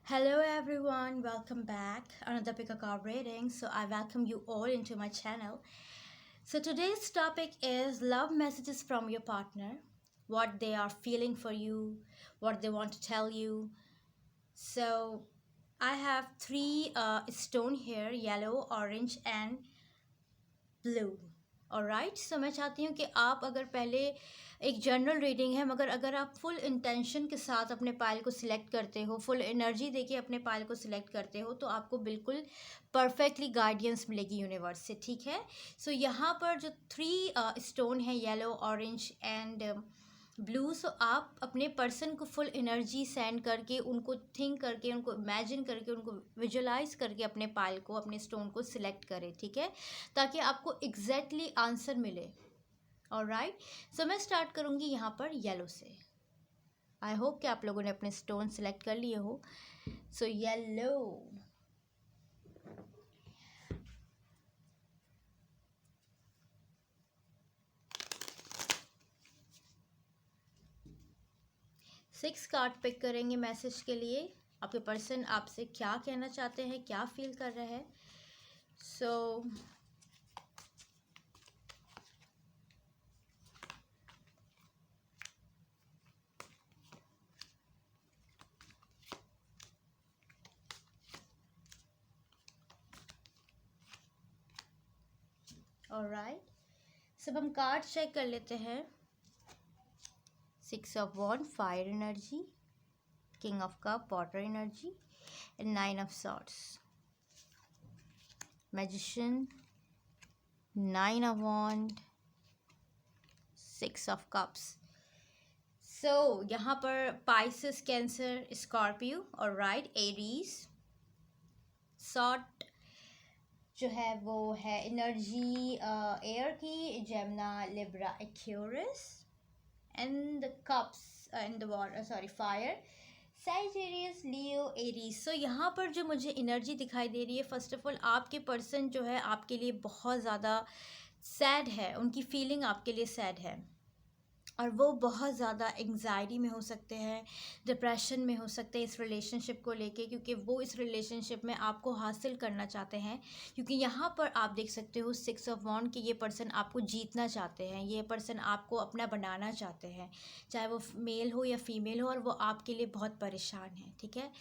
Hello everyone, welcome back. Another pick a card reading. So I welcome you all into my channel. So today's topic is love messages from your partner, what they are feeling for you, what they want to tell you. So I have three stone here, yellow, orange and blue. Alright, so मैं चाहती हूँ कि आप अगर पहले एक general reading है मगर अगर आप फुल इंटेंशन के साथ अपने पायल को सिलेक्ट करते हो, फुल एनर्जी देके अपने पायल को सिलेक्ट करते हो तो आपको बिल्कुल परफेक्टली गाइडेंस मिलेगी यूनिवर्स से। ठीक है, सो यहाँ पर जो थ्री स्टोन है, येलो, ऑरेंज एंड ब्लू, सो आप अपने पर्सन को फुल एनर्जी सेंड करके, उनको थिंक करके, उनको इमेजिन करके, उनको विजुलाइज करके अपने पायल को, अपने स्टोन को सिलेक्ट करें। ठीक है, ताकि आपको एग्जैक्टली आंसर मिले। ऑलराइट, सो मैं स्टार्ट करूँगी यहाँ पर येलो से। आई होप कि आप लोगों ने अपने स्टोन सिलेक्ट कर लिए हो। सो येलो, 6 कार्ड पिक करेंगे मैसेज के लिए। आपके पर्सन आपसे क्या कहना चाहते हैं, क्या फील कर रहे हैं। सो ऑलराइट, सब हम कार्ड चेक कर लेते हैं। 6 of Wands, fire energy, King of Cup, water energy, and 9 of Swords, Magician, 9 of Wands, 6 of Cups. So यहाँ पर Pisces, Cancer, Scorpio और राइट एरीज। सॉर्ट जो है वो है एनर्जी एयर की, Gemini, Libra, Aquarius, and the cups and the water, sorry, fire, Sagittarius, Leo, Aries. So यहाँ पर जो मुझे एनर्जी दिखाई दे रही है, फर्स्ट ऑफ ऑल आपके पर्सन जो है आपके लिए बहुत ज़्यादा सैड है, उनकी फीलिंग आपके लिए सैड है और वो बहुत ज़्यादा एंग्जाइटी में हो सकते हैं, डिप्रेशन में हो सकते हैं इस रिलेशनशिप को लेके, क्योंकि वो इस रिलेशनशिप में आपको हासिल करना चाहते हैं। क्योंकि यहाँ पर आप देख सकते हो 6 ऑफ वॉन्ड कि ये पर्सन आपको जीतना चाहते हैं, ये पर्सन आपको अपना बनाना चाहते हैं, चाहे वो मेल हो या फीमेल हो, और वो आपके लिए बहुत परेशान है। ठीक है,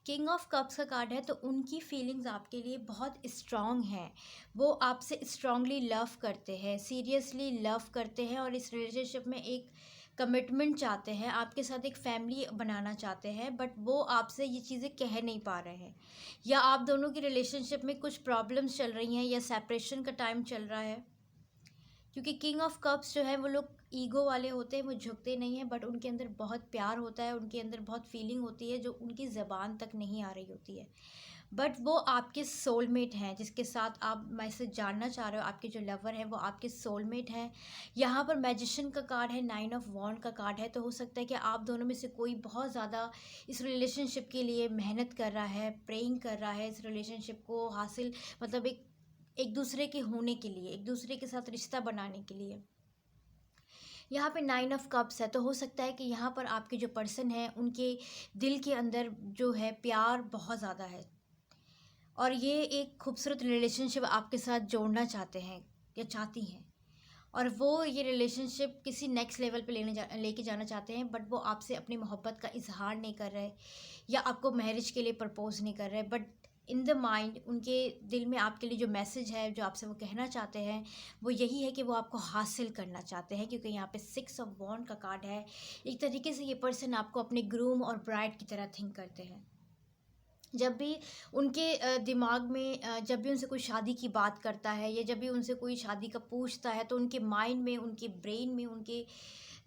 किंग ऑफ कप्स का कार्ड है, तो उनकी फीलिंग्स आपके लिए बहुत स्ट्रॉन्ग हैं। वो आपसे स्ट्रांगली लव करते हैं, सीरियसली लव करते हैं और इस रिलेशनशिप में एक कमिटमेंट चाहते हैं, आपके साथ एक फैमिली बनाना चाहते हैं, बट वो आपसे ये चीज़ें कह नहीं पा रहे हैं, या आप दोनों की रिलेशनशिप में कुछ प्रॉब्लम्स चल रही हैं या सेपरेशन का टाइम चल रहा है। क्योंकि किंग ऑफ कप्स जो है वो लोग ईगो वाले होते हैं, वो झुकते नहीं हैं, बट उनके अंदर बहुत प्यार होता है, उनके अंदर बहुत फीलिंग होती है जो उनकी ज़बान तक नहीं आ रही होती है। बट वो आपके सोलमेट हैं, जिसके साथ आप मैं से जानना चाह रहे हो, आपके जो लवर हैं वो आपके सोलमेट हैं। यहाँ पर मैजिशियन का कार्ड है, 9 ऑफ वॉन्ड का कार्ड है, तो हो सकता है कि आप दोनों में से कोई बहुत ज़्यादा इस रिलेशनशिप के लिए मेहनत कर रहा है, प्रेइंग कर रहा है इस रिलेशनशिप को हासिल, मतलब एक एक दूसरे के होने के लिए, एक दूसरे के साथ रिश्ता बनाने के लिए। यहाँ पे 9 ऑफ कप्स है, तो हो सकता है कि यहाँ पर आपके जो पर्सन है उनके दिल के अंदर जो है प्यार बहुत ज़्यादा है और ये एक खूबसूरत रिलेशनशिप आपके साथ जोड़ना चाहते हैं या चाहती हैं, और वो ये रिलेशनशिप किसी नेक्स्ट लेवल पे लेके जाना चाहते हैं, बट वो आपसे अपनी मोहब्बत का इजहार नहीं कर रहे या आपको मैरिज के लिए प्रपोज नहीं कर रहे, बट इन द माइंड उनके दिल में आपके लिए जो मैसेज है, जो आपसे वो कहना चाहते हैं, वो यही है कि वो आपको हासिल करना चाहते हैं। क्योंकि यहाँ पे 6 ऑफ वॉन्ड का कार्ड है, एक तरीके से ये पर्सन आपको अपने ग्रूम और ब्राइड की तरह थिंक करते हैं। जब भी उनके दिमाग में जब भी उनसे कोई शादी की बात करता है या जब भी उनसे कोई शादी का पूछता है, तो उनके माइंड में, उनके ब्रेन में, उनके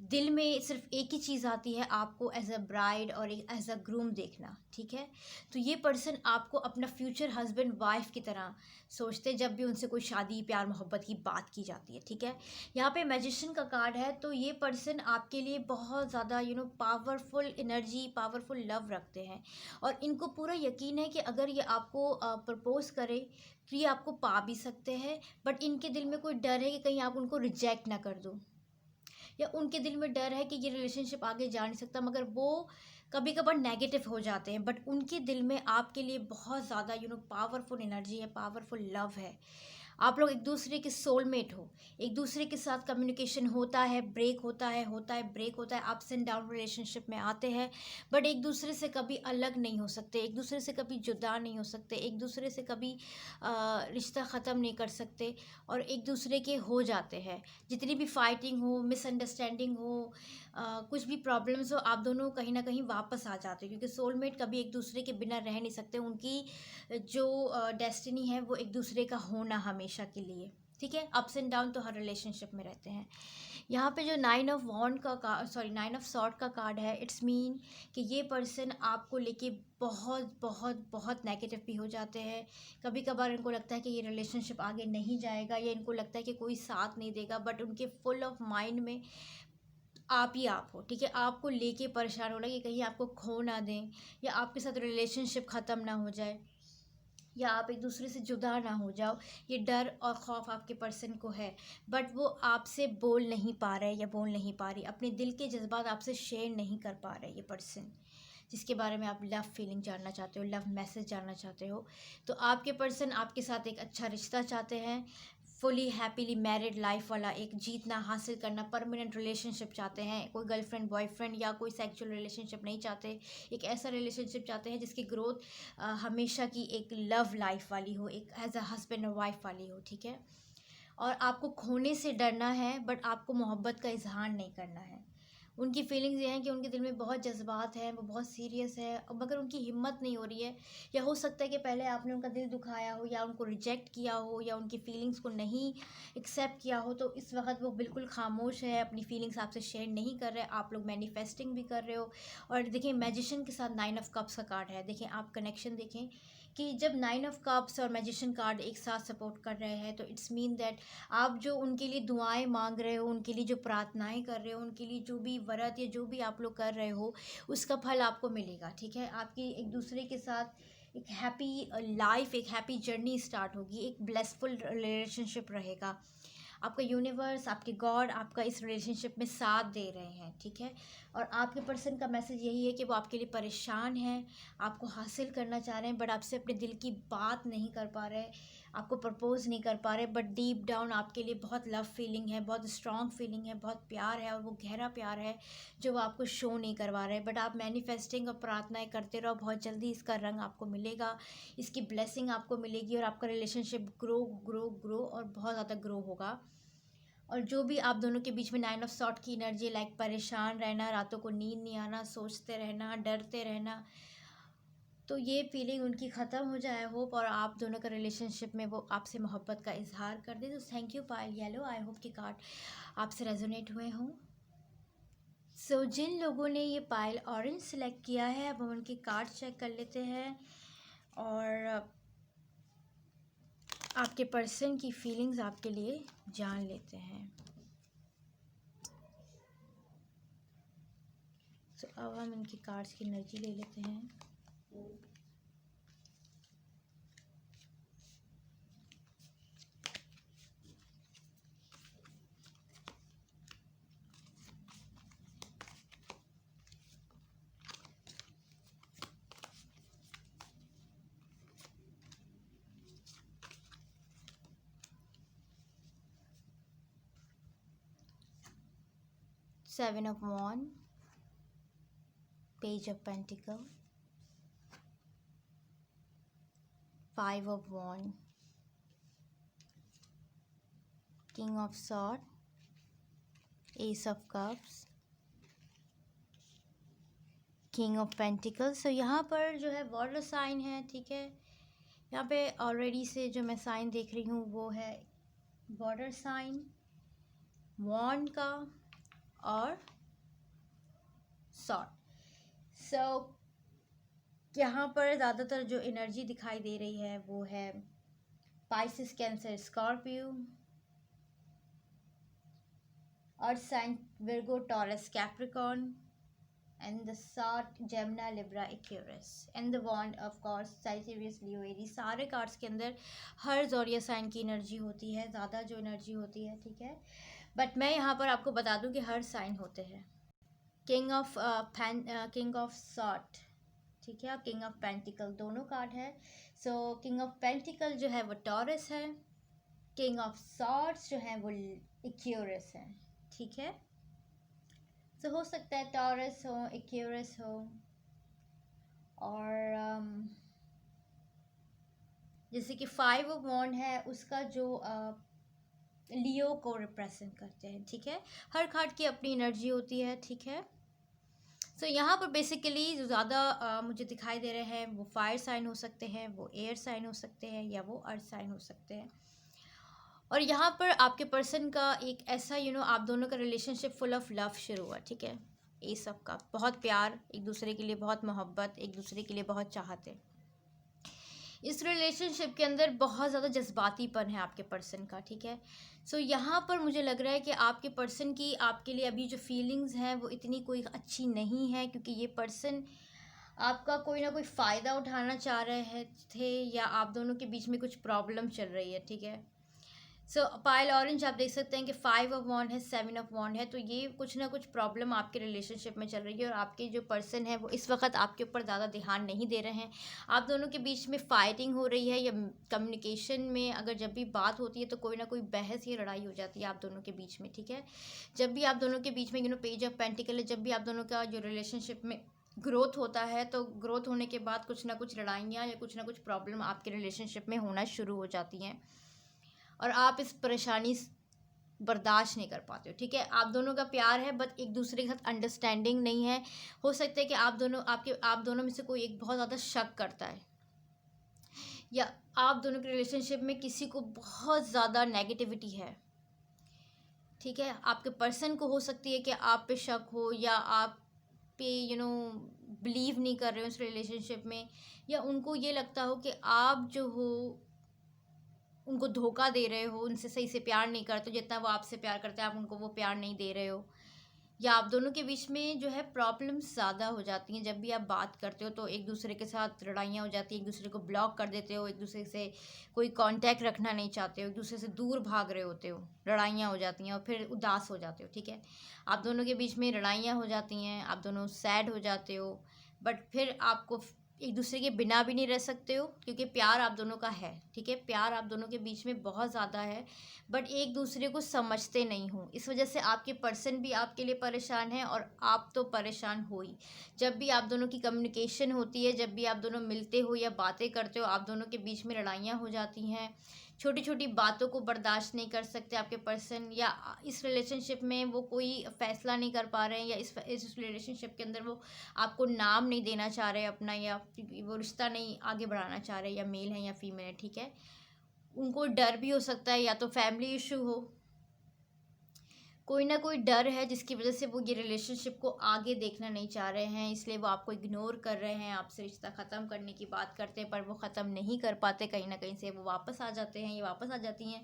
दिल में सिर्फ एक ही चीज़ आती है, आपको एज अ ब्राइड और एक एज अ ग्रूम देखना। ठीक है, तो ये पर्सन आपको अपना फ्यूचर हस्बैंड वाइफ की तरह सोचते हैं जब भी उनसे कोई शादी, प्यार, मोहब्बत की बात की जाती है। ठीक है, यहाँ पे मैजिशियन का कार्ड है, तो ये पर्सन आपके लिए बहुत ज़्यादा पावरफुल एनर्जी, पावरफुल लव रखते हैं और इनको पूरा यकीन है कि अगर ये आपको प्रपोज करे तो ये आपको पा भी सकते हैं, बट इनके दिल में कोई डर है कि कहीं आप उनको रिजेक्ट ना कर दो, या उनके दिल में डर है कि ये रिलेशनशिप आगे जा नहीं सकता, मगर वो कभी कभार नेगेटिव हो जाते हैं, बट उनके दिल में आपके लिए बहुत ज़्यादा पावरफुल एनर्जी है, पावरफुल लव है। आप लोग एक दूसरे के सोलमेट हो, एक दूसरे के साथ कम्युनिकेशन होता है, ब्रेक होता है ब्रेक होता है, अप्स एंड डाउन रिलेशनशिप में आते हैं, बट एक दूसरे से कभी अलग नहीं हो सकते, एक दूसरे से कभी जुदा नहीं हो सकते, एक दूसरे से कभी रिश्ता ख़त्म नहीं कर सकते, और एक दूसरे के हो जाते हैं। जितनी भी फाइटिंग हो, मिसअंडरस्टैंडिंग हो, कुछ भी प्रॉब्लम्स हो, आप दोनों कहीं ना कहीं वापस आ जाते हो, क्योंकि सोलमेट कभी एक दूसरे के बिना रह नहीं सकते। उनकी जो डेस्टिनी है वो एक दूसरे का होना हमेशा के लिए, ठीक है। अप्स एंड डाउन तो हर रिलेशनशिप में रहते हैं। यहाँ पे जो 9 ऑफ सॉर्ड का कार्ड है, इट्स मीन कि ये पर्सन आपको लेके बहुत बहुत बहुत नेगेटिव भी हो जाते हैं। कभी कभार इनको लगता है कि ये रिलेशनशिप आगे नहीं जाएगा, या इनको लगता है कि कोई साथ नहीं देगा, बट उनके फुल ऑफ माइंड में आप ही आप हो, ठीक है। आपको लेके परेशान हो रहा है कि कहीं आपको खो ना दें, या आपके साथ रिलेशनशिप ख़त्म ना हो जाए, या आप एक दूसरे से जुदा ना हो जाओ। ये डर और खौफ आपके पर्सन को है, बट वो आपसे बोल नहीं पा रहे या बोल नहीं पा रही, अपने दिल के जज्बात आपसे शेयर नहीं कर पा रहे ये पर्सन, जिसके बारे में आप लव फीलिंग जानना चाहते हो, लव मैसेज जानना चाहते हो। तो आपके पर्सन आपके साथ एक अच्छा रिश्ता चाहते हैं, फुली हैप्पीली मैरिड लाइफ वाला एक जीतना हासिल करना परमानेंट रिलेशनशिप चाहते हैं। कोई गर्लफ्रेंड बॉयफ्रेंड या कोई सेक्सुअल रिलेशनशिप नहीं चाहते, एक ऐसा रिलेशनशिप चाहते हैं जिसकी ग्रोथ हमेशा की एक लव लाइफ वाली हो, एक एज अ हस्बैंड और वाइफ वाली हो, ठीक है। और आपको खोने से डरना है, बट आपको मोहब्बत का इजहार नहीं करना है। उनकी फीलिंग्स ये हैं कि उनके दिल में बहुत जज्बात हैं, वो बहुत सीरियस है, मगर उनकी हिम्मत नहीं हो रही है। या हो सकता है कि पहले आपने उनका दिल दुखाया हो, या उनको रिजेक्ट किया हो, या उनकी फीलिंग्स को नहीं एक्सेप्ट किया हो, तो इस वक्त वो बिल्कुल खामोश है, अपनी फीलिंग्स आपसे शेयर नहीं कर रहे। आप लोग मैनिफेस्टिंग भी कर रहे हो। और देखिए, मैजिशियन के साथ 9 ऑफ कप्स का कार्ड है। देखें, आप कनेक्शन देखें कि जब 9 ऑफ कप्स और मैजिशियन कार्ड एक साथ सपोर्ट कर रहे हैं, तो इट्स मीन दैट आप जो उनके लिए दुआएं मांग रहे हो, उनके लिए जो प्रार्थनाएं कर रहे हो, उनके लिए जो भी व्रत या जो भी आप लोग कर रहे हो, उसका फल आपको मिलेगा, ठीक है। आपकी एक दूसरे के साथ एक हैप्पी लाइफ, एक हैप्पी जर्नी स्टार्ट होगी, एक ब्लेसफुल रिलेशनशिप रहेगा। आपका यूनिवर्स, आपके गॉड आपका इस रिलेशनशिप में साथ दे रहे हैं, ठीक है। और आपके पर्सन का मैसेज यही है कि वो आपके लिए परेशान हैं, आपको हासिल करना चाह रहे हैं, बट आपसे अपने दिल की बात नहीं कर पा रहे, आपको प्रपोज नहीं कर पा रहे, बट डीप डाउन आपके लिए बहुत लव फीलिंग है, बहुत स्ट्रॉन्ग फीलिंग है, बहुत प्यार है, और वो गहरा प्यार है जो वो आपको शो नहीं करवा रहे। बट आप मैनिफेस्टिंग और प्रार्थनाएं करते रहो, बहुत जल्दी इसका रंग आपको मिलेगा, इसकी ब्लेसिंग आपको मिलेगी, और आपका रिलेशनशिप ग्रो ग्रो ग्रो और बहुत ज़्यादा ग्रो होगा। और जो भी आप दोनों के बीच में 9 ऑफ सॉर्ड की एनर्जी, लाइक परेशान रहना, रातों को नींद नहीं आना, सोचते रहना, डरते रहना, तो ये फीलिंग उनकी ख़त्म हो जाए होप, और आप दोनों का रिलेशनशिप में वो आपसे मोहब्बत का इजहार कर दे। तो thank you Payal yellow, I hope कि कार्ड आपसे रेजोनेट हुए हों। सो जिन लोगों ने ये पायल ऑरेंज सेलेक्ट किया है, अब हम उनके कार्ड चेक कर लेते हैं, और आपके पर्सन की फीलिंग्स आपके लिए जान लेते हैं। तो अब हम इनकी कार्ड्स की एनर्जी ले लेते हैं। Seven of Wands, Page of Pentacles, Five of Wands, King of Swords, Ace of Cups, King of Pentacles। तो यहाँ पर जो है वाटर साइन है, ठीक है। यहाँ पे ऑलरेडी से जो मैं साइन देख रही हूँ वो है वाटर साइन, वॉन्ड का और सॉर्ड। सो यहाँ पर ज़्यादातर जो एनर्जी दिखाई दे रही है वो है Pisces, Cancer, Scorpio, earth sign, Virgo, Taurus, Capricorn, and the Sword, Gemini, Libra, Aquarius, and the Wand of course Sagittarius, Leo, Aries। सारे कार्ड्स के अंदर हर ज़ोडिया साइन की एनर्जी होती है, ज़्यादा जो एनर्जी होती है, ठीक है। बट मैं यहाँ पर आपको बता दूँ कि हर साइन होते हैं। किंग ऑफ सॉर्ट, ठीक है, किंग ऑफ पेंटिकल दोनों कार्ड है। सो किंग ऑफ पेंटिकल जो है वो टॉरस है, किंग ऑफ सॉर्ट्स जो है वो एक्यूरस है, ठीक है। सो हो सकता है टॉरस हो, एक्यूरस हो, और जैसे कि 5 ऑफ वॉन्ड है उसका जो लियो को रिप्रेजेंट करते हैं, ठीक है। हर कार्ड की अपनी एनर्जी होती है, ठीक है। सो यहाँ पर बेसिकली जो ज़्यादा मुझे दिखाई दे रहे हैं वो फायर साइन हो सकते हैं, वो एयर साइन हो सकते हैं, या वो अर्थ साइन हो सकते हैं। और यहाँ पर आपके पर्सन का एक ऐसा आप दोनों का रिलेशनशिप फुल ऑफ लव शुरू हुआ, ठीक है। ये सब का बहुत प्यार, एक दूसरे के लिए बहुत मोहब्बत, एक दूसरे के लिए बहुत चाहते। इस रिलेशनशिप के अंदर बहुत ज़्यादा जज्बातीपन है आपके पर्सन का, ठीक है। सो यहाँ पर मुझे लग रहा है कि आपके पर्सन की आपके लिए अभी जो फीलिंग्स हैं वो इतनी कोई अच्छी नहीं है, क्योंकि ये पर्सन आपका कोई ना कोई फ़ायदा उठाना चाह रहे थे, या आप दोनों के बीच में कुछ प्रॉब्लम चल रही है, ठीक है। सो पाइल ऑरेंज आप देख सकते हैं कि 5 ऑफ वॉन्ड है, 7 ऑफ वॉन्ड है, तो ये कुछ ना कुछ प्रॉब्लम आपके रिलेशनशिप में चल रही है, और आपके जो पर्सन है वो इस वक्त आपके ऊपर ज़्यादा ध्यान नहीं दे रहे हैं। आप दोनों के बीच में फाइटिंग हो रही है, या कम्युनिकेशन में अगर जब भी बात होती है तो कोई ना कोई बहस या लड़ाई हो जाती है आप दोनों के बीच में, ठीक है। जब भी आप दोनों के बीच में पेज ऑफ पेंटिकल है, जब भी आप दोनों का जो रिलेशनशिप में ग्रोथ होता है, तो ग्रोथ होने के बाद कुछ ना कुछ लड़ाइयाँ या कुछ ना कुछ प्रॉब्लम आपके रिलेशनशिप में होना शुरू हो जाती हैं, और आप इस परेशानी बर्दाश्त नहीं कर पाते हो, ठीक है। आप दोनों का प्यार है, बट एक दूसरे के साथ अंडरस्टैंडिंग नहीं है। हो सकता है कि आप दोनों में से कोई एक बहुत ज़्यादा शक करता है, या आप दोनों के रिलेशनशिप में किसी को बहुत ज़्यादा नेगेटिविटी है, ठीक है। आपके पर्सन को हो सकती है कि आप पे शक हो, या आप पे बिलीव नहीं कर रहे हो इस रिलेशनशिप में, या उनको ये लगता हो कि आप जो हो उनको धोखा दे रहे हो, उनसे सही से प्यार नहीं करते हो, जितना वो आपसे प्यार करते हैं आप उनको वो प्यार नहीं दे रहे हो, या आप दोनों के बीच में जो है प्रॉब्लम्स ज़्यादा हो जाती हैं। जब भी आप बात करते हो तो एक दूसरे के साथ लड़ाइयाँ हो जाती हैं, एक दूसरे को ब्लॉक कर देते हो, एक दूसरे से कोई कांटेक्ट रखना नहीं चाहते हो, एक दूसरे से दूर भाग रहे होते हो, लड़ाइयाँ हो जाती हैं और फिर उदास हो जाते हो, ठीक है। आप दोनों के बीच में लड़ाइयाँ हो जाती हैं, आप दोनों सैड हो जाते हो, बट फिर आपको एक दूसरे के बिना भी नहीं रह सकते हो, क्योंकि प्यार आप दोनों का है, ठीक है। प्यार आप दोनों के बीच में बहुत ज़्यादा है, बट एक दूसरे को समझते नहीं हो। इस वजह से आपके पर्सन भी आपके लिए परेशान है, और आप तो परेशान हो ही। जब भी आप दोनों की कम्युनिकेशन होती है, जब भी आप दोनों मिलते हो या बातें करते हो, आप दोनों के बीच में लड़ाइयाँ हो जाती हैं। छोटी छोटी बातों को बर्दाश्त नहीं कर सकते आपके पर्सन, या इस रिलेशनशिप में वो कोई फ़ैसला नहीं कर पा रहे हैं, या इस रिलेशनशिप के अंदर वो आपको नाम नहीं देना चाह रहे अपना, या वो रिश्ता नहीं आगे बढ़ाना चाह रहे, या मेल है या फीमेल है, ठीक है। उनको डर भी हो सकता है, या तो फैमिली इशू हो, कोई ना कोई डर है जिसकी वजह से वो ये रिलेशनशिप को आगे देखना नहीं चाह रहे हैं, इसलिए वो आपको इग्नोर कर रहे हैं। आपसे रिश्ता ख़त्म करने की बात करते हैं, पर वो ख़त्म नहीं कर पाते, कहीं ना कहीं से वो वापस आ जाते हैं, ये वापस आ जाती हैं,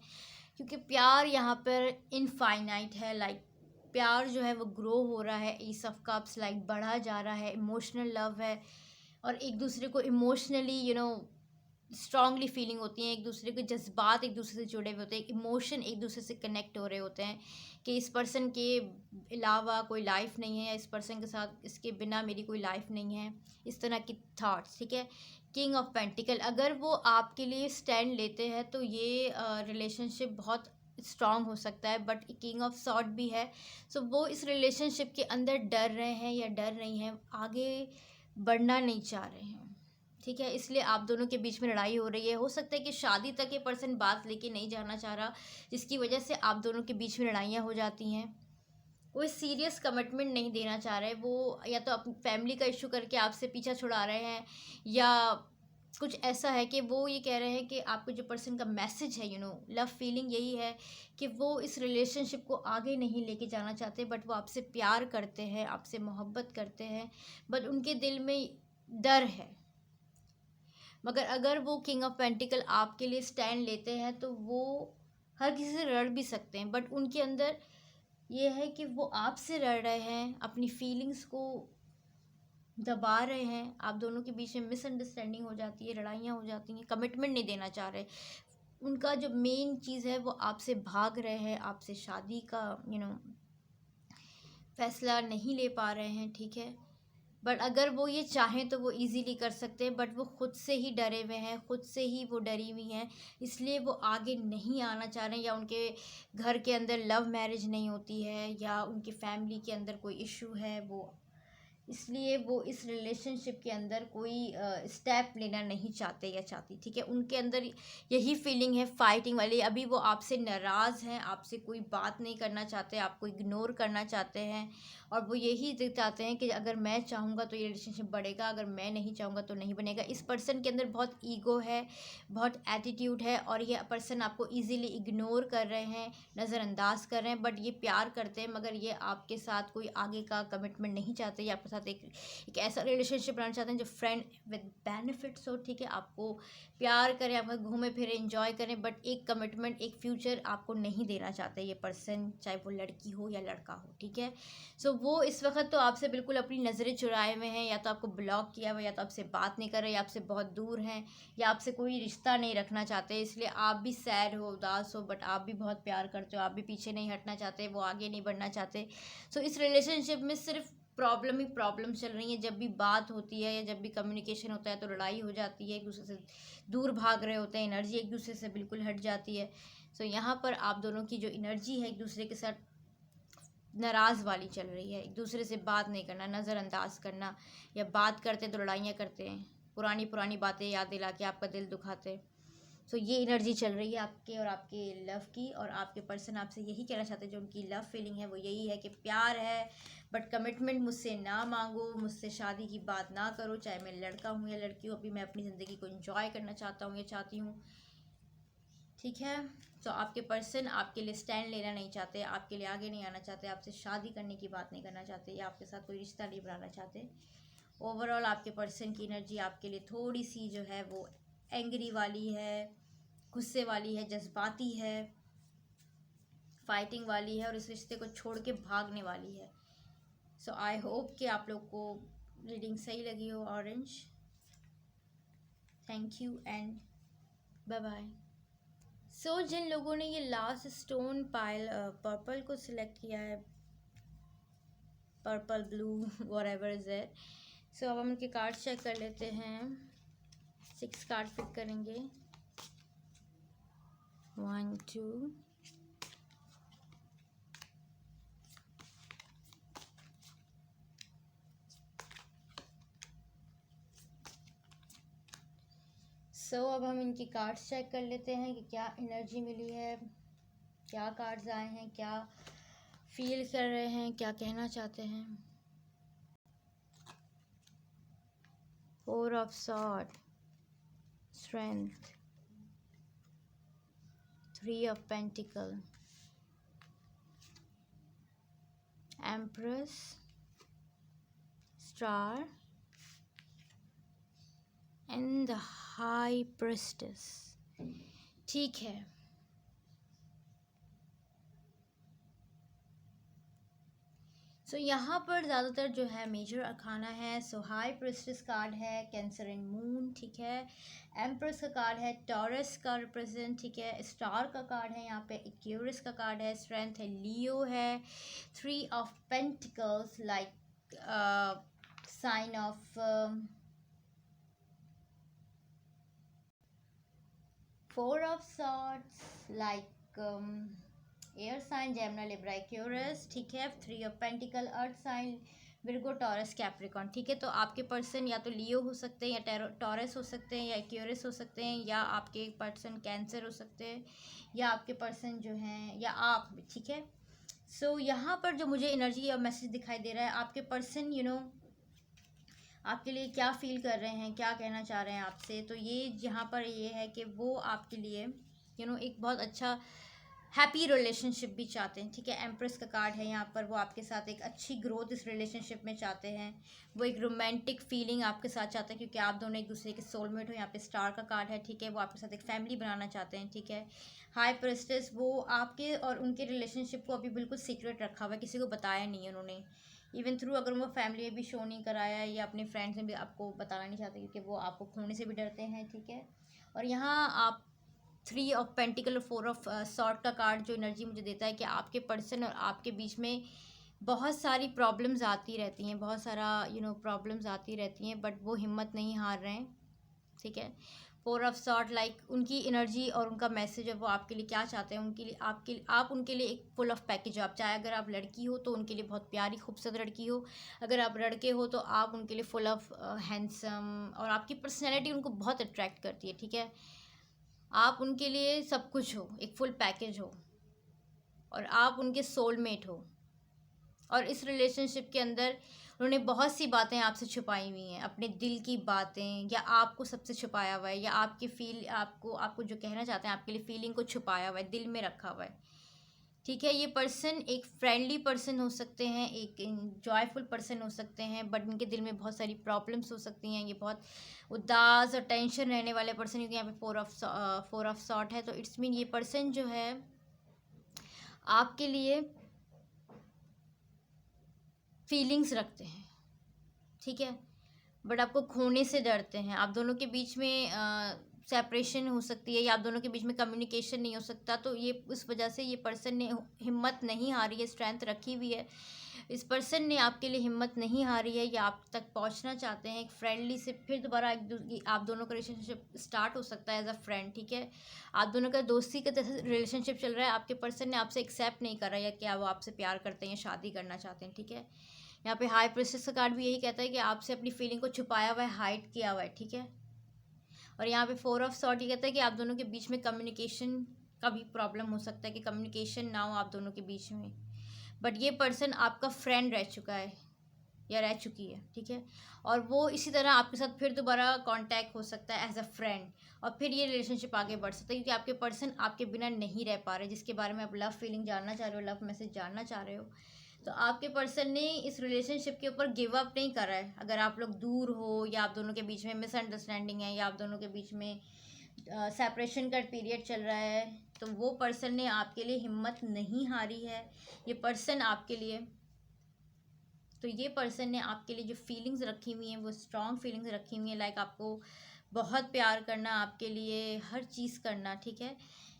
क्योंकि प्यार यहाँ पर इनफाइनाइट है। लाइक प्यार जो है वो ग्रो हो रहा है, ईस ऑफ कप्स लाइक बढ़ा जा रहा है, इमोशनल लव है, और एक दूसरे को इमोशनली स्ट्रांगली फीलिंग होती हैं, एक दूसरे के जज्बात एक दूसरे से जुड़े हुए होते हैं, इमोशन एक दूसरे से कनेक्ट हो रहे होते हैं, कि इस पर्सन के अलावा कोई लाइफ नहीं है, या इस पर्सन के साथ इसके बिना मेरी कोई लाइफ नहीं है, इस तरह की थाट्स, ठीक है। किंग ऑफ पेंटिकल अगर वो आपके लिए स्टैंड लेते हैं तो ये रिलेशनशिप बहुत स्ट्रांग हो सकता है, बट किंग ऑफ सॉर्ड भी है, सो वो इस रिलेशनशिप के अंदर डर रहे हैं या डर रही हैं, आगे बढ़ना नहीं चाह रहे हैं, ठीक है। इसलिए आप दोनों के बीच में लड़ाई हो रही है। हो सकता है कि शादी तक ये पर्सन बात लेके नहीं जाना चाह रहा, जिसकी वजह से आप दोनों के बीच में लड़ाइयाँ हो जाती हैं। कोई सीरियस कमिटमेंट नहीं देना चाह रहे, वो या तो अपनी फैमिली का इशू करके आपसे पीछा छुड़ा रहे हैं, या कुछ ऐसा है कि वो ये कह रहे हैं कि आपको जो पर्सन का मैसेज है लव फीलिंग यही है कि वो इस रिलेशनशिप को आगे नहीं लेके जाना चाहते, बट वो आपसे प्यार करते हैं, आपसे मोहब्बत करते हैं, बट उनके दिल में डर है। मगर अगर वो किंग ऑफ पेंटिकल आपके लिए स्टैंड लेते हैं तो वो हर किसी से लड़ भी सकते हैं, बट उनके अंदर ये है कि वो आपसे लड़ रहे हैं, अपनी फीलिंग्स को दबा रहे हैं, आप दोनों के बीच में मिसअंडरस्टैंडिंग हो जाती है, लड़ाइयाँ हो जाती हैं, कमिटमेंट नहीं देना चाह रहे। उनका जो मेन चीज़ है वो आपसे भाग रहे हैं, आपसे शादी का फैसला नहीं ले पा रहे हैं, ठीक है। बट अगर वो ये चाहें तो वो इजीली कर सकते हैं, बट वो खुद से ही डरे हुए हैं, खुद से ही वो डरी हुई हैं, इसलिए वो आगे नहीं आना चाह रहे हैं। या उनके घर के अंदर लव मैरिज नहीं होती है, या उनकी फैमिली के अंदर कोई इशू है, वो इसलिए वो इस रिलेशनशिप के अंदर कोई स्टेप लेना नहीं चाहते या चाहती, ठीक है। उनके अंदर यही फीलिंग है फाइटिंग वाली। अभी वो आपसे नाराज़ हैं, आपसे कोई बात नहीं करना चाहते, आपको इग्नोर करना चाहते हैं, और वो यही चाहते हैं कि अगर मैं चाहूँगा तो ये रिलेशनशिप बढ़ेगा, अगर मैं नहीं चाहूँगा तो नहीं बनेगा। इस पर्सन के अंदर बहुत ईगो है, बहुत एटीट्यूड है, और ये पर्सन आपको ईजिली इग्नोर कर रहे हैं, नज़रअंदाज कर रहे हैं। बट ये प्यार करते हैं, मगर ये आपके साथ कोई आगे का कमिटमेंट नहीं चाहते। ये आपके साथ एक ऐसा रिलेशनशिप बनाना चाहते हैं जो फ्रेंड विद बेनिफिट्स हो, ठीक है। आपको प्यार करें, आपका घूमे फिरे इंजॉय करें, बट एक कमिटमेंट, एक फ्यूचर आपको नहीं देना चाहते ये पर्सन, चाहे वो लड़की हो या लड़का हो, ठीक है। सो वो इस वक्त तो आपसे बिल्कुल अपनी नज़रें चुराए हुए हैं, या तो आपको ब्लॉक किया हुआ, या तो आपसे बात नहीं कर रहे, या आपसे बहुत दूर हैं, या आपसे कोई रिश्ता नहीं रखना चाहते। इसलिए आप भी सैड हो, उदास हो, बट आप भी बहुत प्यार करते हो, आप भी पीछे नहीं हटना चाहते, वो आगे नहीं बढ़ना चाहते। सो इस रिलेशनशिप में सिर्फ प्रॉब्लम ही प्रॉब्लम चल रही है। जब भी बात होती है या जब भी कम्युनिकेशन होता है तो लड़ाई हो जाती है, एक दूसरे से दूर भाग रहे होते हैं, एनर्जी एक दूसरे से बिल्कुल हट जाती है। सो यहाँ पर आप दोनों की जो एनर्जी है एक दूसरे के साथ नाराज़ वाली चल रही है। एक दूसरे से बात नहीं करना, नज़रअंदाज करना, या बात करते हैं तो लड़ाइयाँ करते हैं, पुरानी पुरानी बातें याद दिला के आपका दिल दुखाते हैं। सो ये एनर्जी चल रही है आपके और आपके लव की, और आपके पर्सन आपसे यही कहना चाहते हैं, जो उनकी लव फीलिंग है वो यही है कि प्यार है, बट कमिटमेंट मुझसे ना मांगो, मुझसे शादी की बात ना करो, चाहे मैं लड़का हूँ या लड़की हूँ। अभी मैं अपनी ज़िंदगी को एंजॉय करना चाहता हूँ या चाहती हूँ, ठीक है। तो आपके पर्सन आपके लिए स्टैंड लेना नहीं चाहते, आपके लिए आगे नहीं आना चाहते, आपसे शादी करने की बात नहीं करना चाहते, या आपके साथ कोई रिश्ता नहीं बनाना चाहते। ओवरऑल आपके पर्सन की एनर्जी आपके लिए थोड़ी सी जो है वो एंग्री वाली है, गुस्से वाली है, जज्बाती है, फाइटिंग वाली है, और इस रिश्ते को छोड़ के भागने वाली है। सो आई होप कि आप लोग को रीडिंग सही लगी हो। Orange, thank you and bye bye. So जिन लोगों ने ये लास्ट स्टोन पाइल पर्पल को सिलेक्ट किया है, purple blue whatever is it, so अब हम उनके कार्ड चेक कर लेते हैं। 6 कार्ड पिक करेंगे, 1 2 अब हम इनकी कार्ड्स चेक कर लेते हैं कि क्या एनर्जी मिली है, क्या कार्ड्स आए हैं, क्या फील कर रहे हैं, क्या कहना चाहते हैं। 4 of sword, strength, 3 of pentacle, empress, star and the high priestess, ठीक है। सो यहाँ पर ज़्यादातर जो है मेजर अखाना है। सो हाई प्रिस्टेस कार्ड है, कैंसर एंड मून, ठीक है। एम्प्रेस का कार्ड है, टॉरस का रिप्रेजेंट, ठीक है। स्टार का कार्ड है, यहाँ पे एक्यूरियस का कार्ड है, स्ट्रेंथ है, लियो है। 3 of pentacles like sign of 4 of swords like air sign, Gemini, Libra, Aquarius, ठीक है। 3 of pentacle, earth sign, Virgo, Taurus, Capricorn, ठीक है। तो आपके पर्सन या तो लियो हो सकते हैं, या टॉरस हो सकते हैं, या एक्वेरियस हो सकते हैं, या आपके पर्सन कैंसर हो सकते हैं, या आपके पर्सन जो हैं, या आप, ठीक है। सो यहाँ पर जो मुझे एनर्जी और मैसेज दिखाई दे रहा है, आपके पर्सन आपके लिए क्या फील कर रहे हैं, क्या कहना चाह रहे हैं आपसे। तो ये यहाँ पर ये है कि वो आपके लिए एक बहुत अच्छा हैप्पी रिलेशनशिप भी चाहते हैं, ठीक है। एम्प्रेस का कार्ड है यहाँ पर, वो आपके साथ एक अच्छी ग्रोथ इस रिलेशनशिप में चाहते हैं, वो एक रोमांटिक फीलिंग आपके साथ चाहते हैं, क्योंकि आप दोनों एक दूसरे के सोलमेट हो। यहाँ पे स्टार का कार्ड है, ठीक है, वो आपके साथ एक फैमिली बनाना चाहते हैं, ठीक है। हाई प्रिस्टेस, वो आपके और उनके रिलेशनशिप को अभी बिल्कुल सीक्रेट रखा हुआ है, किसी को बताया नहीं है उन्होंने। इवन थ्रू अगर वो फैमिली में भी शो नहीं कराया है, या अपने फ्रेंड्स में भी आपको बताना नहीं चाहते, क्योंकि वो आपको खोने से भी डरते हैं, ठीक है। और यहाँ आप 3 ऑफ पेंटिकल और 4 ऑफ सॉर्ट का कार्ड जो एनर्जी मुझे देता है कि आपके पर्सन और आपके बीच में बहुत सारी प्रॉब्लम्स आती रहती हैं, बहुत सारा प्रॉब्लम्स आती रहती हैं, बट वो हिम्मत नहीं हार रहे हैं, ठीक है। 4 ऑफ सॉर्ट लाइक उनकी एनर्जी और उनका मैसेज है, वो आपके लिए क्या चाहते हैं, उनके लिए आप उनके लिए एक फुल ऑफ पैकेज हो। आप चाहे अगर आप लड़की हो तो उनके लिए बहुत प्यारी खूबसूरत लड़की हो, अगर आप लड़के हो तो आप उनके लिए फुल ऑफ हैंडसम, और आपकी पर्सनैलिटी उनको बहुत अट्रैक्ट करती है, ठीक है। आप उनके लिए सब कुछ हो, एक फुल पैकेज हो, और आप उनके सोलमेट हो। और इस रिलेशनशिप के अंदर उन्होंने बहुत सी बातें आपसे छुपाई हुई हैं, अपने दिल की बातें, या आपको सबसे छुपाया हुआ है, या आपको जो कहना चाहते हैं आपके लिए फीलिंग को छुपाया हुआ है, दिल में रखा हुआ है, ठीक है। ये पर्सन एक फ्रेंडली पर्सन हो सकते हैं, एक जॉयफुल पर्सन हो सकते हैं, बट इनके दिल में बहुत सारी प्रॉब्लम्स हो सकती हैं। ये बहुत उदास और टेंशन रहने वाले पर्सन, क्योंकि यहाँ पे 4 ऑफ सॉर्ट है, तो इट्स मीन ये पर्सन जो है आपके लिए फीलिंग्स रखते हैं, ठीक है, बट आपको खोने से डरते हैं। आप दोनों के बीच में सेपरेशन हो सकती है, या आप दोनों के बीच में कम्युनिकेशन नहीं हो सकता, तो ये उस वजह से ये पर्सन ने हिम्मत नहीं हारी है, स्ट्रेंथ रखी हुई है। इस पर्सन ने आपके लिए हिम्मत नहीं हारी है, या आप तक पहुंचना चाहते हैं एक फ्रेंडली से, फिर दोबारा आप दोनों का रिलेशनशिप स्टार्ट हो सकता है एज अ फ्रेंड, ठीक है। आप दोनों का दोस्ती का जैसे रिलेशनशिप चल रहा है, आपके पर्सन ने आपसे एक्सेप्ट नहीं कर रहा है, या क्या वो आपसे प्यार करते हैं या शादी करना चाहते हैं, ठीक है। यहाँ पे हाई प्रेस्टिज का कार्ड भी यही कहता है कि आपसे अपनी फीलिंग को छुपाया हुआ है, हाइड किया हुआ है, ठीक है। और यहाँ पे 4 ऑफ सॉर्ट ये कहता है कि आप दोनों के बीच में कम्युनिकेशन का भी प्रॉब्लम हो सकता है, कि कम्युनिकेशन ना हो आप दोनों के बीच में, बट ये पर्सन आपका फ्रेंड रह चुका है या रह चुकी है, ठीक है। और वो इसी तरह आपके साथ फिर दोबारा कांटेक्ट हो सकता है एज अ फ्रेंड, और फिर ये रिलेशनशिप आगे बढ़ सकता है, क्योंकि आपके पर्सन आपके बिना नहीं रह पा रहे, जिसके बारे में आप लव फीलिंग जानना चाह रहे हो, लव मैसेज जानना चाह रहे हो। तो आपके पर्सन ने इस रिलेशनशिप के ऊपर गिव अप नहीं करा है। अगर आप लोग दूर हो, या आप दोनों के बीच में मिसअंडरस्टैंडिंग है, या आप दोनों के बीच में सेपरेशन का पीरियड चल रहा है, तो वो पर्सन ने आपके लिए हिम्मत नहीं हारी है। ये पर्सन आपके लिए तो ये पर्सन ने आपके लिए जो फीलिंग्स रखी हुई हैं वो स्ट्रॉन्ग फीलिंग्स रखी हुई हैं, लाइक आपको बहुत प्यार करना, आपके लिए हर चीज़ करना, ठीक है।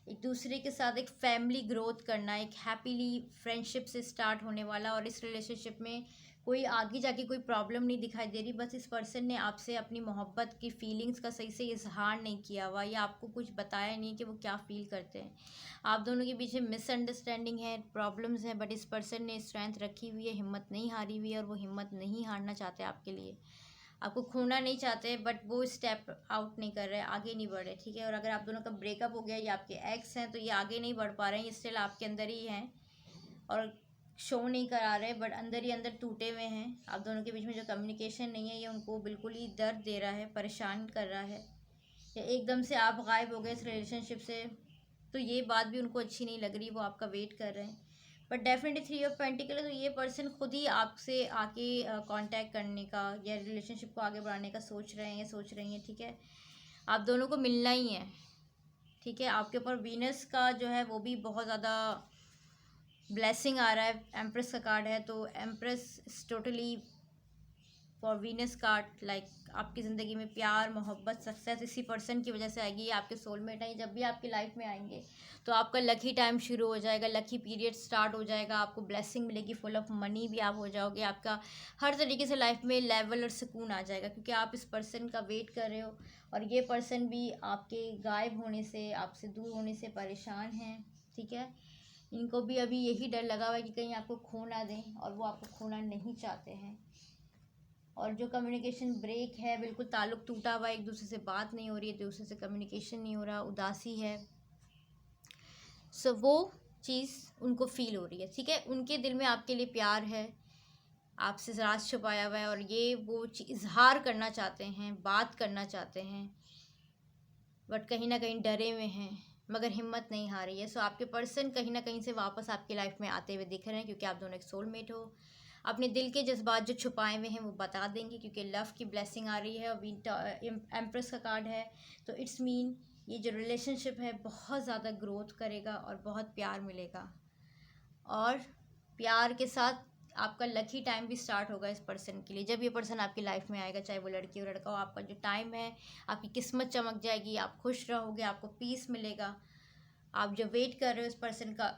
एक दूसरे के साथ एक फैमिली ग्रोथ करना, एक हैप्पीली फ्रेंडशिप से स्टार्ट होने वाला, और इस रिलेशनशिप में कोई आगे जाके कोई प्रॉब्लम नहीं दिखाई दे रही। बस इस पर्सन ने आपसे अपनी मोहब्बत की फीलिंग्स का सही से इजहार नहीं किया हुआ, या आपको कुछ बताया नहीं कि वो क्या फील करते हैं। आप दोनों के बीच में मिसअंडरस्टैंडिंग है, प्रॉब्लम्स हैं, बट इस पर्सन ने स्ट्रेंथ रखी हुई है, हिम्मत नहीं हारी हुई है, और वो हिम्मत नहीं हारना चाहते आपके लिए। आपको खोना नहीं चाहते, बट वो स्टेप आउट नहीं कर रहे, आगे नहीं बढ़ रहे, ठीक है। और अगर आप दोनों का ब्रेकअप हो गया, या आपके एक्स हैं, तो ये आगे नहीं बढ़ पा रहे हैं, ये स्टिल आपके अंदर ही हैं और शो नहीं करा रहे, बट अंदर ही अंदर टूटे हुए हैं। आप दोनों के बीच में जो कम्युनिकेशन नहीं है, ये उनको बिल्कुल ही दर्द दे रहा है, परेशान कर रहा है, या एकदम से आप गायब हो गए इस रिलेशनशिप से, तो ये बात भी उनको अच्छी नहीं लग रही, वो आपका वेट कर रहे हैं। बट डेफिनेटली 3 ऑफ पेंटिकल है, तो ये पर्सन खुद ही आपसे आके कांटेक्ट करने का या रिलेशनशिप को आगे बढ़ाने का सोच रहे हैं या सोच रही हैं, ठीक है। आप दोनों को मिलना ही है, ठीक है। आपके ऊपर वीनस का जो है वो भी बहुत ज़्यादा ब्लेसिंग आ रहा है। एम्प्रेस का कार्ड है, तो empress totally for Venus card, like आपकी ज़िंदगी में प्यार, मोहब्बत, सक्सेस इसी पर्सन की वजह से आएगी। ये आपके सोलमेट हैं, जब भी आपकी लाइफ में आएंगे तो आपका लकी टाइम शुरू हो जाएगा, लकी पीरियड स्टार्ट हो जाएगा, आपको ब्लेसिंग मिलेगी, फुल ऑफ मनी भी आप हो जाओगे, आपका हर तरीके से लाइफ में लेवल और सुकून आ जाएगा, क्योंकि आप इस पर्सन का वेट कर रहे हो, और ये पर्सन भी आपके गायब होने से, आपसे दूर होने से परेशान हैं, ठीक है। इनको भी अभी यही डर लगा हुआ है कि कहीं आपको खो ना दें, और वो आपको खोना नहीं चाहते हैं। और जो कम्युनिकेशन ब्रेक है, बिल्कुल ताल्लुक़ टूटा हुआ है, एक दूसरे से बात नहीं हो रही है, दूसरे से कम्युनिकेशन नहीं हो रहा, उदासी है, सो वो चीज़ उनको फील हो रही है, ठीक है। उनके दिल में आपके लिए प्यार है, आपसे राज छुपाया हुआ है, और ये वो इजहार करना चाहते हैं, बात करना चाहते हैं, बट कहीं ना कहीं डरे हुए हैं, मगर हिम्मत नहीं हारी है। सो आपके पर्सन कहीं ना कहीं से वापस आपकी लाइफ में आते हुए दिख रहे हैं, क्योंकि आप दोनों एक सोलमेट हो। अपने दिल के जज्बात जो छुपाए हुए हैं वो बता देंगे, क्योंकि लव की ब्लेसिंग आ रही है, और एम्प्रेस का कार्ड है, तो इट्स मीन ये जो रिलेशनशिप है बहुत ज़्यादा ग्रोथ करेगा और बहुत प्यार मिलेगा, और प्यार के साथ आपका लकी टाइम भी स्टार्ट होगा इस पर्सन के लिए। जब ये पर्सन आपकी लाइफ में आएगा, चाहे वो लड़की हो लड़का हो, आपका जो टाइम है, आपकी किस्मत चमक जाएगी, आप खुश रहोगे, आपको पीस मिलेगा। आप जो वेट कर रहे हो इस पर्सन का,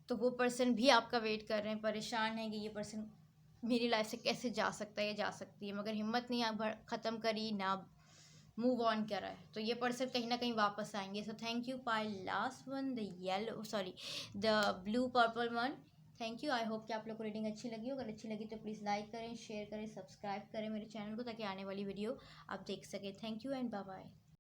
तो वो पर्सन भी आपका वेट कर रहे हैं, परेशान है कि ये पर्सन मेरी लाइफ से कैसे जा सकता है या जा सकती है, मगर हिम्मत नहीं आप ख़त्म करी ना, मूव ऑन करा है, तो ये पर्सन कहीं ना कहीं वापस आएंगे। So thank you pi last one, the yellow sorry the blue purple one. Thank you. I hope कि आप लोग को रीडिंग अच्छी लगी हो। अगर अच्छी लगी तो प्लीज़ लाइक करें, शेयर करें, सब्सक्राइब करें मेरे चैनल को, ताकि आने वाली वीडियो आप देख सकें। Thank you and bye bye.